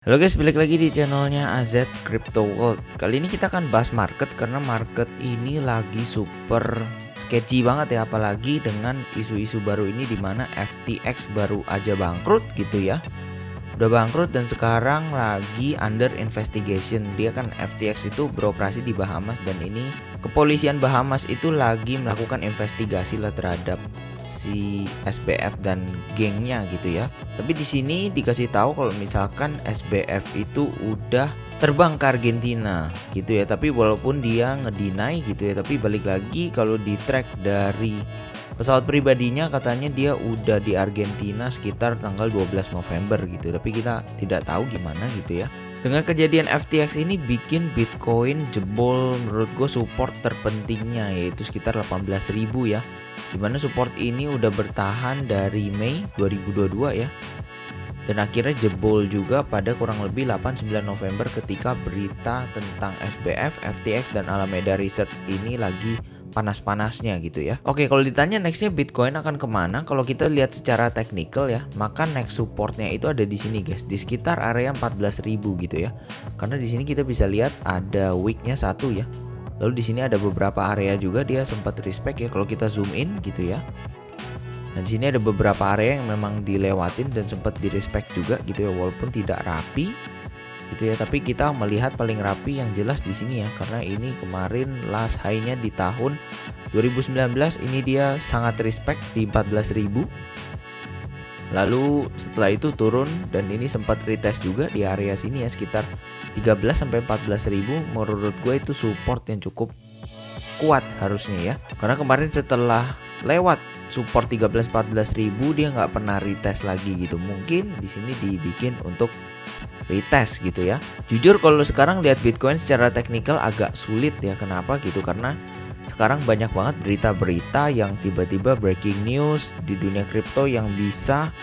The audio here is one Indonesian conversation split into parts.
Halo guys, balik lagi di channelnya AZ Crypto World. Kali ini kita akan bahas market karena market ini lagi super sketchy banget ya, apalagi dengan isu-isu baru ini di mana FTX baru aja bangkrut gitu ya. Udah bangkrut dan sekarang lagi under investigation. Dia kan FTX itu beroperasi di Bahamas dan ini kepolisian Bahamas itu lagi melakukan investigasi lah terhadap si SBF dan gengnya gitu ya. Tapi di sini dikasih tahu kalau misalkan SBF itu udah terbang ke Argentina gitu ya. Tapi walaupun dia ngedeny gitu ya, tapi balik lagi kalau di track dari pesawat pribadinya katanya dia udah di Argentina sekitar tanggal 12 November gitu. Tapi kita tidak tahu gimana gitu ya. Dengan kejadian FTX ini bikin Bitcoin jebol menurut gue support terpentingnya yaitu sekitar 18.000 ya. Dimana support ini udah bertahan dari Mei 2022 ya. Dan akhirnya jebol juga pada kurang lebih 8-9 November ketika berita tentang SBF, FTX dan Alameda Research ini lagi panas-panasnya gitu ya. Oke, kalau ditanya nextnya Bitcoin akan kemana, kalau kita lihat secara teknikal ya, maka next supportnya itu ada di sini guys, di sekitar area 14.000 gitu ya. Karena di sini kita bisa lihat ada wicknya satu ya. Lalu di sini ada beberapa area juga dia sempat respect ya kalau kita zoom in gitu ya. Nah di sini ada beberapa area yang memang dilewatin dan sempat direspect juga gitu ya, walaupun tidak rapi gitu ya, tapi kita melihat paling rapi yang jelas di sini ya, karena ini kemarin last high-nya di tahun 2019 ini dia sangat respect di 14.000. Lalu setelah itu turun dan ini sempat retest juga di area sini ya sekitar 13 sampai 14.000. Menurut gue itu support yang cukup kuat harusnya ya. Karena kemarin setelah lewat support 13-14.000 dia nggak pernah retest lagi gitu. Mungkin di sini dibikin untuk retest gitu ya. Jujur kalau sekarang lihat Bitcoin secara teknikal agak sulit ya. Kenapa gitu? Karena sekarang banyak banget berita-berita yang tiba-tiba breaking news di dunia kripto yang bisa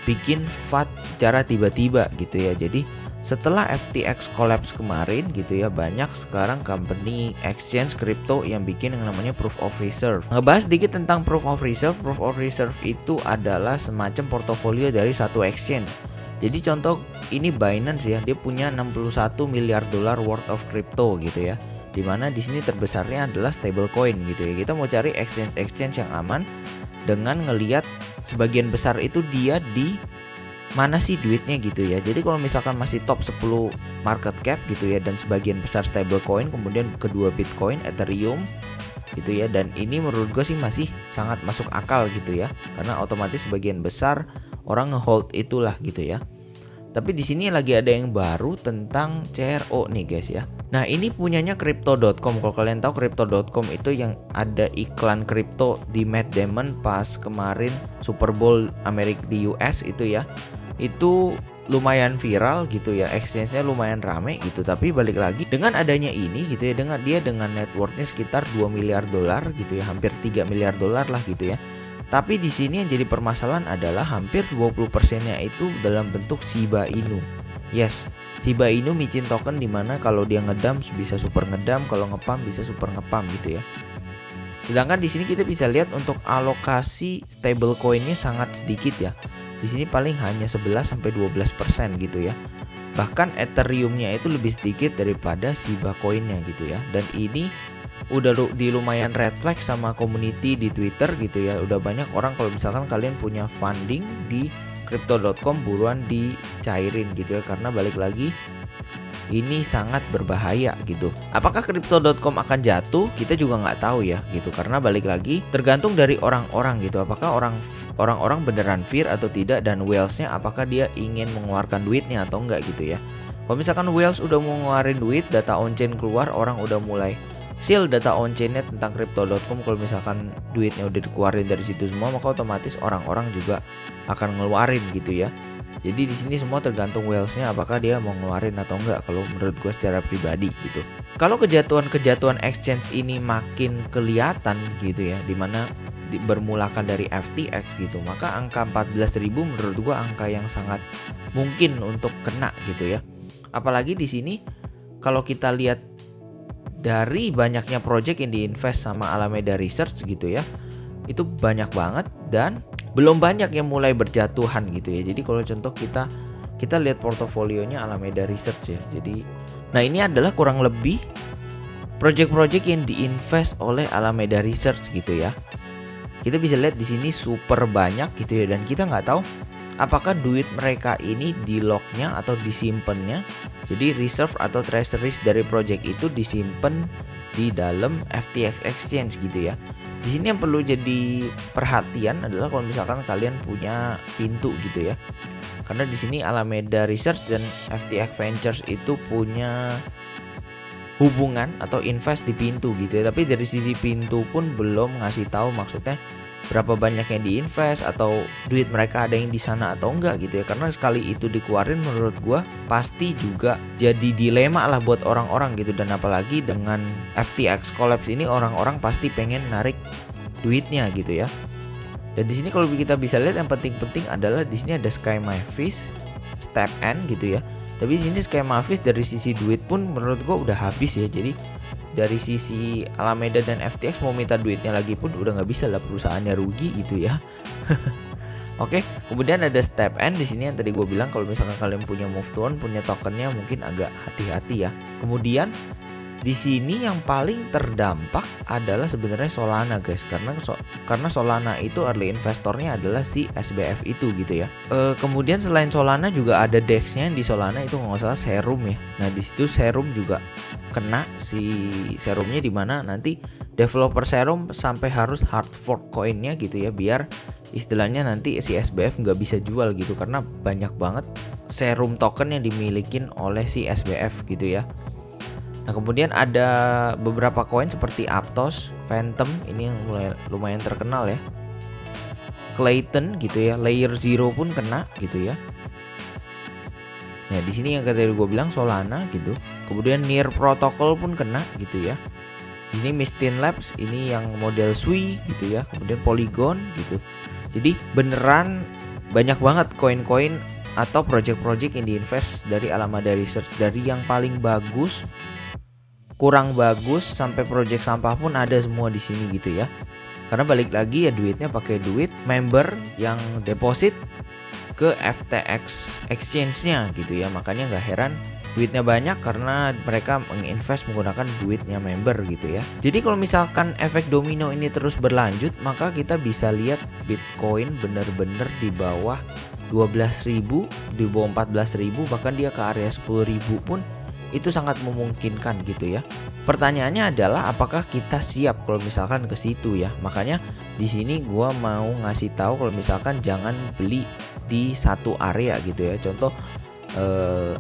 bikin FUD secara tiba-tiba gitu ya. Jadi setelah FTX collapse kemarin gitu ya, banyak sekarang company exchange kripto yang bikin yang namanya proof of reserve. Ngebahas sedikit tentang proof of reserve. Proof of reserve itu adalah semacam portofolio dari satu exchange. Jadi contoh ini Binance ya, dia punya 61 miliar dolar worth of crypto gitu ya. Dimana di sini terbesarnya adalah stablecoin gitu ya. Kita mau cari exchange yang aman dengan ngelihat sebagian besar itu dia di mana sih duitnya gitu ya. Jadi kalau misalkan masih top 10 market cap gitu ya dan sebagian besar stablecoin, kemudian kedua Bitcoin, Ethereum gitu ya, dan ini menurut gue sih masih sangat masuk akal gitu ya, karena otomatis sebagian besar orang ngehold itulah gitu ya. Tapi di sini lagi ada yang baru tentang CRO nih guys ya. Nah ini punyanya Crypto.com. Kalau kalian tahu Crypto.com itu yang ada iklan kripto di Matt Damon pas kemarin Super Bowl Amerika di US itu ya. Itu lumayan viral gitu ya, exchange-nya lumayan rame gitu. Tapi balik lagi dengan adanya ini gitu ya, dengan net worth-nya sekitar 2 miliar dolar gitu ya, hampir 3 miliar dolar lah gitu ya. Tapi di sini yang jadi permasalahan adalah hampir 20%-nya itu dalam bentuk Shiba Inu. Yes, Shiba Inu micin token dimana kalau dia ngedam bisa super ngedam, kalau ngepam bisa super ngepam gitu ya. Sedangkan di sini kita bisa lihat untuk alokasi stablecoin-nya sangat sedikit ya. Di sini paling hanya 11 sampai 12% gitu ya. Bahkan Ethereum-nya itu lebih sedikit daripada Shiba Coin-nya gitu ya. Dan ini udah di lumayan red flag sama community di Twitter gitu ya. Udah banyak orang kalau misalkan kalian punya funding di Crypto.com buruan dicairin gitu ya, karena balik lagi ini sangat berbahaya gitu. Apakah Crypto.com akan jatuh? Kita juga nggak tahu ya gitu, karena balik lagi tergantung dari orang-orang gitu. Apakah orang-orang beneran fear atau tidak, dan whales-nya apakah dia ingin mengeluarkan duitnya atau enggak gitu ya. Kalau misalkan whales udah mau ngeluarin duit, data on-chain keluar, orang udah mulai seal data on-chainnya tentang Crypto.com. Kalau misalkan duitnya udah dikeluarin dari situ semua, maka otomatis orang-orang juga akan ngeluarin gitu ya. Jadi di sini semua tergantung whales-nya apakah dia mau ngeluarin atau enggak, kalau menurut gue secara pribadi gitu. Kalau kejatuhan exchange ini makin kelihatan gitu ya, dimana bermulakan dari FTX gitu, maka angka 14.000 menurut gue angka yang sangat mungkin untuk kena gitu ya. Apalagi di sini kalau kita lihat dari banyaknya project yang diinvest sama Alameda Research gitu ya, itu banyak banget dan belum banyak yang mulai berjatuhan gitu ya. Jadi kalau contoh kita kita lihat portofolionya Alameda Research ya. Jadi, nah ini adalah kurang lebih project-project yang diinvest oleh Alameda Research gitu ya. Kita bisa lihat di sini super banyak gitu ya, dan kita nggak tahu apakah duit mereka ini di locknya atau disimpannya. Jadi reserve atau treasuries dari project itu disimpan di dalam FTX exchange gitu ya. Di sini yang perlu jadi perhatian adalah kalau misalkan kalian punya pintu gitu ya. Karena di sini Alameda Research dan FTX Ventures itu punya hubungan atau invest di pintu gitu ya. Tapi dari sisi pintu pun belum ngasih tahu maksudnya berapa banyak yang diinvest atau duit mereka ada yang di sana atau enggak gitu ya. Karena sekali itu dikeluarin menurut gua pasti juga jadi dilema lah buat orang-orang gitu, dan apalagi dengan FTX collapse ini orang-orang pasti pengen narik duitnya gitu ya. Dan di sini kalau kita bisa lihat yang penting-penting adalah di sini ada Sky Mavis, Step N gitu ya. Tapi di sini Sky Mavis dari sisi duit pun menurut gua udah habis ya. Jadi dari sisi Alameda dan FTX mau minta duitnya lagi pun udah nggak bisa lah, perusahaannya rugi gitu ya. Oke, kemudian ada Step N di sini yang tadi gue bilang kalau misalkan kalian punya move to earn, punya tokennya mungkin agak hati-hati ya. Kemudian di sini yang paling terdampak adalah sebenarnya Solana guys, karena Solana itu early investornya adalah si SBF itu gitu ya. Kemudian selain Solana juga ada DEX-nya di Solana itu nggak salah Serum ya. Nah di situ Serum juga kena si Serumnya, dimana nanti developer Serum sampai harus hard fork koinnya gitu ya, biar istilahnya nanti si SBF nggak bisa jual gitu, karena banyak banget Serum token yang dimilikin oleh si SBF gitu ya. Nah kemudian ada beberapa koin seperti Aptos, Phantom ini yang lumayan terkenal ya, Clayton gitu ya, Layer Zero pun kena gitu ya. Nah di sini yang tadi gue bilang Solana gitu, kemudian Near Protocol pun kena gitu ya. Di sini Mistin Labs ini yang model Sui gitu ya, kemudian Polygon gitu. Jadi beneran banyak banget koin-koin atau project-project yang diinvest dari Alameda Research, dari yang paling bagus, kurang bagus, sampai project sampah pun ada semua di sini gitu ya. Karena balik lagi ya duitnya pakai duit member yang deposit ke FTX exchange-nya gitu ya. Makanya nggak heran duitnya banyak karena mereka menginvest menggunakan duitnya member gitu ya. Jadi kalau misalkan efek domino ini terus berlanjut, maka kita bisa lihat Bitcoin bener-bener di bawah 12.000, di bawah 14.000, bahkan dia ke area 10.000 pun itu sangat memungkinkan gitu ya. Pertanyaannya adalah apakah kita siap kalau misalkan ke situ ya. Makanya di sini gua mau ngasih tahu kalau misalkan jangan beli di satu area gitu ya. Contoh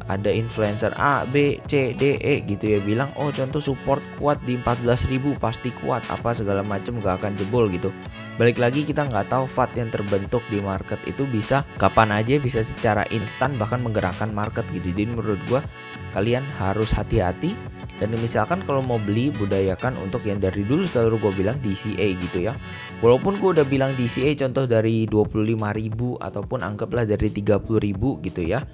ada influencer A, B, C, D, E gitu ya bilang oh contoh support kuat di 14.000 pasti kuat apa segala macam, gak akan jebol gitu. Balik lagi kita nggak tahu FAT yang terbentuk di market itu bisa kapan aja, bisa secara instan bahkan menggerakkan market gitu. Jadi menurut gua kalian harus hati-hati, dan misalkan kalau mau beli budayakan untuk yang dari dulu selalu gue bilang DCA gitu ya. Walaupun gue udah bilang DCA contoh dari 25.000 ataupun anggaplah dari 30.000 gitu ya,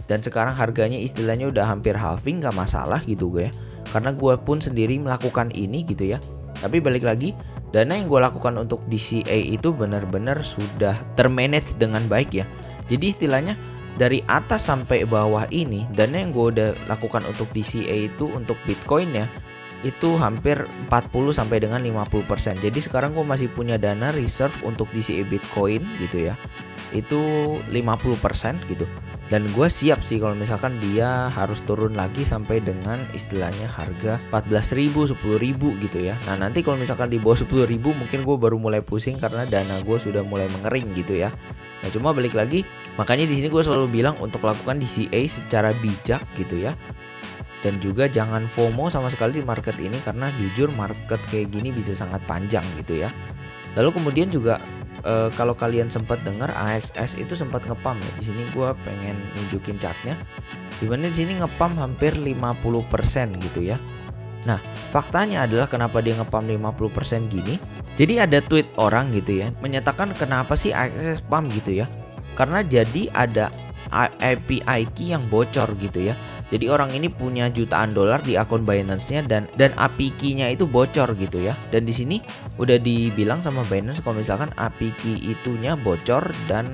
dan sekarang harganya istilahnya udah hampir halving, gak masalah gitu gue ya, karena gue pun sendiri melakukan ini gitu ya. Tapi balik lagi, dana yang gue lakukan untuk DCA itu benar-benar sudah termanage dengan baik ya. Jadi istilahnya dari atas sampai bawah ini, dana yang gue udah lakukan untuk DCA itu untuk Bitcoin ya, itu hampir 40 sampai dengan 50%. Jadi sekarang gue masih punya dana reserve untuk DCA Bitcoin gitu ya, itu 50% gitu. Dan gue siap sih kalau misalkan dia harus turun lagi sampai dengan istilahnya harga 14.000, 10.000 gitu ya. Nah nanti kalau misalkan di bawah 10.000 mungkin gue baru mulai pusing karena dana gue sudah mulai mengering gitu ya. Nah cuma balik lagi, makanya di sini gue selalu bilang untuk lakukan DCA secara bijak gitu ya. Dan juga jangan FOMO sama sekali di market ini, karena jujur market kayak gini bisa sangat panjang gitu ya. Lalu kemudian juga kalau kalian sempat dengar AXS itu sempat ngepam ya. Di sini gue pengen nunjukin chartnya, dimana di sini ngepam hampir 50% gitu ya. Nah faktanya adalah kenapa dia ngepam 50% gini. Jadi ada tweet orang gitu ya menyatakan kenapa sih AXS pam gitu ya. Karena jadi ada API key yang bocor gitu ya. Jadi orang ini punya jutaan dolar di akun Binance-nya dan API key-nya itu bocor gitu ya. Dan di sini udah dibilang sama Binance kalau misalkan API key itunya bocor dan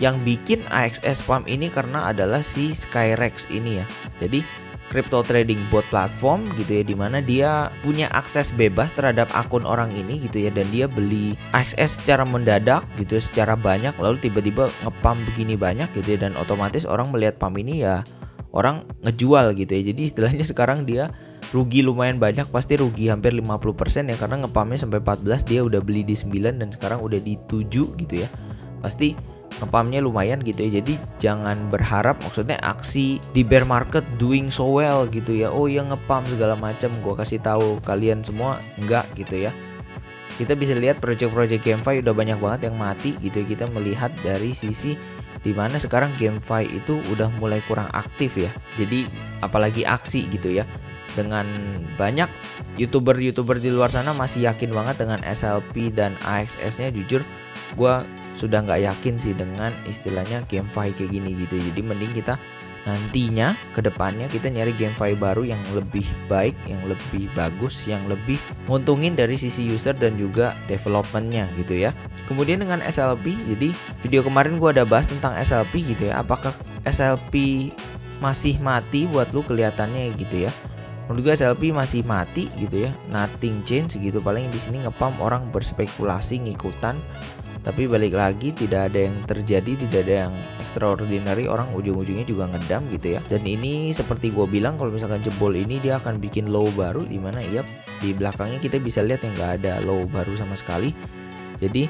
yang bikin AXS Pump ini karena adalah si Skyrex ini ya. Jadi crypto trading bot platform gitu ya, dimana dia punya akses bebas terhadap akun orang ini gitu ya, dan dia beli AXS secara mendadak gitu ya, secara banyak, lalu tiba-tiba nge-pump begini banyak gitu ya, dan otomatis orang melihat pump ini ya orang ngejual gitu ya. Jadi istilahnya sekarang dia rugi lumayan banyak, pasti rugi hampir 50% ya, karena ngepumpnya sampai 14, dia udah beli di 9 dan sekarang udah di 7 gitu ya. Pasti ngepumpnya lumayan gitu ya. Jadi jangan berharap, maksudnya aksi di bear market doing so well gitu ya, oh ya ngepump segala macam. Gua kasih tahu kalian semua enggak gitu ya. Kita bisa lihat project-project GameFi udah banyak banget yang mati gitu ya. Kita melihat dari sisi dimana sekarang GameFi itu udah mulai kurang aktif ya. Jadi apalagi aksi gitu ya. Dengan banyak YouTuber di luar sana masih yakin banget dengan SLP dan AXS-nya, jujur gue sudah nggak yakin sih dengan istilahnya GameFi kayak gini gitu. Jadi mending kita nantinya kedepannya kita nyari GameFi baru yang lebih baik, yang lebih bagus, yang lebih nguntungin dari sisi user dan juga developmentnya gitu ya. Kemudian dengan SLP, jadi video kemarin gue ada bahas tentang SLP gitu ya. Apakah SLP masih mati buat lu kelihatannya gitu ya? Menurut gue SLP masih mati gitu ya, nothing change gitu. Paling di sini ngepump orang berspekulasi ngikutan, tapi balik lagi tidak ada yang terjadi, tidak ada yang extraordinary, orang ujung-ujungnya juga ngedam gitu ya. Dan ini seperti gue bilang, kalau misalkan jebol ini dia akan bikin low baru, dimana ya di belakangnya kita bisa lihat yang nggak ada low baru sama sekali. Jadi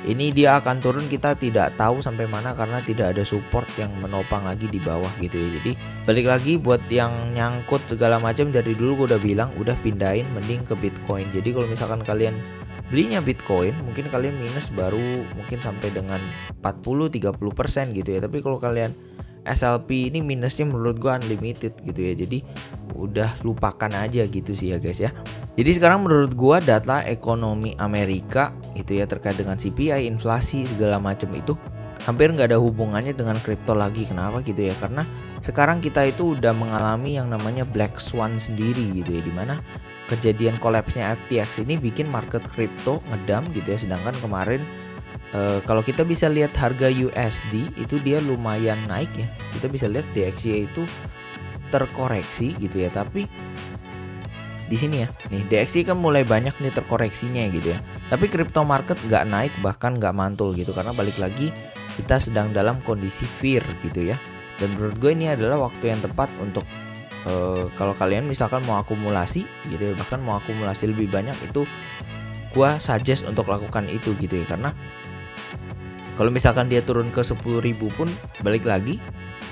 ini dia akan turun, kita tidak tahu sampai mana karena tidak ada support yang menopang lagi di bawah gitu ya. Jadi balik lagi buat yang nyangkut segala macam, dari dulu gue udah bilang udah pindahin mending ke Bitcoin. Jadi kalau misalkan kalian belinya Bitcoin, mungkin kalian minus baru mungkin sampai dengan 40-30% gitu ya. Tapi kalau kalian SLP ini minusnya menurut gua unlimited gitu ya. Jadi udah lupakan aja gitu sih ya guys ya. Jadi sekarang menurut gua data ekonomi Amerika itu ya terkait dengan CPI, inflasi segala macam itu hampir nggak ada hubungannya dengan kripto lagi. Kenapa gitu ya? Karena sekarang kita itu udah mengalami yang namanya black swan sendiri gitu ya, dimana kejadian collapse-nya FTX ini bikin market kripto ngedam gitu ya. Sedangkan kemarin kalau kita bisa lihat harga USD itu dia lumayan naik ya. Kita bisa lihat DXY itu terkoreksi gitu ya. Tapi di sini ya, nih DXY kan mulai banyak nih terkoreksinya gitu ya. Tapi crypto market nggak naik, bahkan nggak mantul gitu, karena balik lagi kita sedang dalam kondisi fear gitu ya. Dan menurut gue ini adalah waktu yang tepat untuk kalau kalian misalkan mau akumulasi gitu ya, bahkan mau akumulasi lebih banyak, itu gue suggest untuk lakukan itu gitu ya. Karena kalau misalkan dia turun ke 10.000 pun balik lagi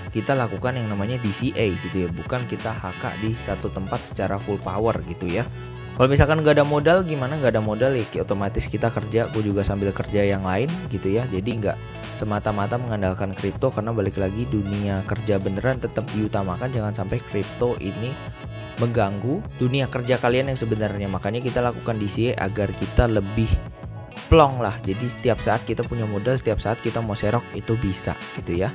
kita lakukan yang namanya DCA gitu ya, bukan kita HK di satu tempat secara full power gitu ya. Kalau misalkan nggak ada modal, gimana nggak ada modal ya otomatis kita kerja, gue juga sambil kerja yang lain gitu ya. Jadi nggak semata-mata mengandalkan kripto, karena balik lagi dunia kerja beneran tetap diutamakan, jangan sampai kripto ini mengganggu dunia kerja kalian yang sebenarnya. Makanya kita lakukan DCA agar kita lebih plong lah. Jadi setiap saat kita punya modal, setiap saat kita mau serok itu bisa gitu ya.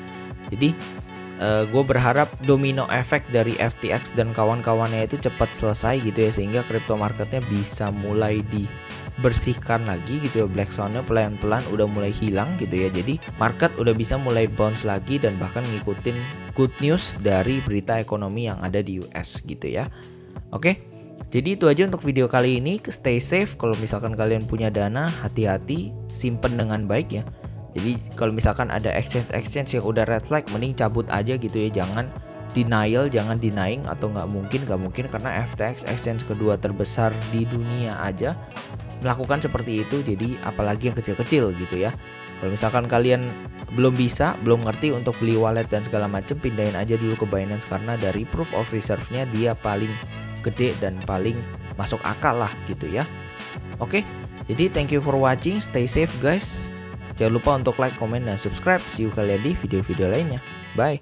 Jadi gue berharap domino efek dari FTX dan kawan-kawannya itu cepat selesai gitu ya, sehingga crypto marketnya bisa mulai dibersihkan lagi gitu ya. Black swan-nya pelan-pelan udah mulai hilang gitu ya. Jadi market udah bisa mulai bounce lagi dan bahkan ngikutin good news dari berita ekonomi yang ada di US gitu ya. Oke. Jadi itu aja untuk video kali ini. Stay safe. Kalau misalkan kalian punya dana, hati-hati, simpen dengan baik ya. Jadi kalau misalkan ada exchange yang udah red flag, mending cabut aja gitu ya. Jangan denial, jangan denying atau nggak mungkin, karena FTX exchange kedua terbesar di dunia aja melakukan seperti itu. Jadi apalagi yang kecil-kecil gitu ya. Kalau misalkan kalian belum ngerti untuk beli wallet dan segala macam, pindahin aja dulu ke Binance, karena dari proof of reserve-nya dia paling gede dan paling masuk akal lah gitu ya. Oke, jadi thank you for watching, stay safe guys. Jangan lupa untuk like, comment, dan subscribe. See you kalian di video-video lainnya. Bye.